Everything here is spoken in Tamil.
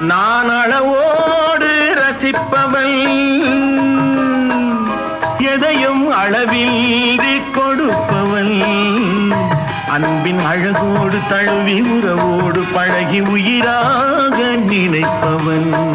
நான் அளவோடு ரசிப்பவள், எதையும் அளவின்றி கொடுப்பவள், அன்பின் அழகோடு தழுவி உறவோடு பழகி உயிராக நினைப்பவன்.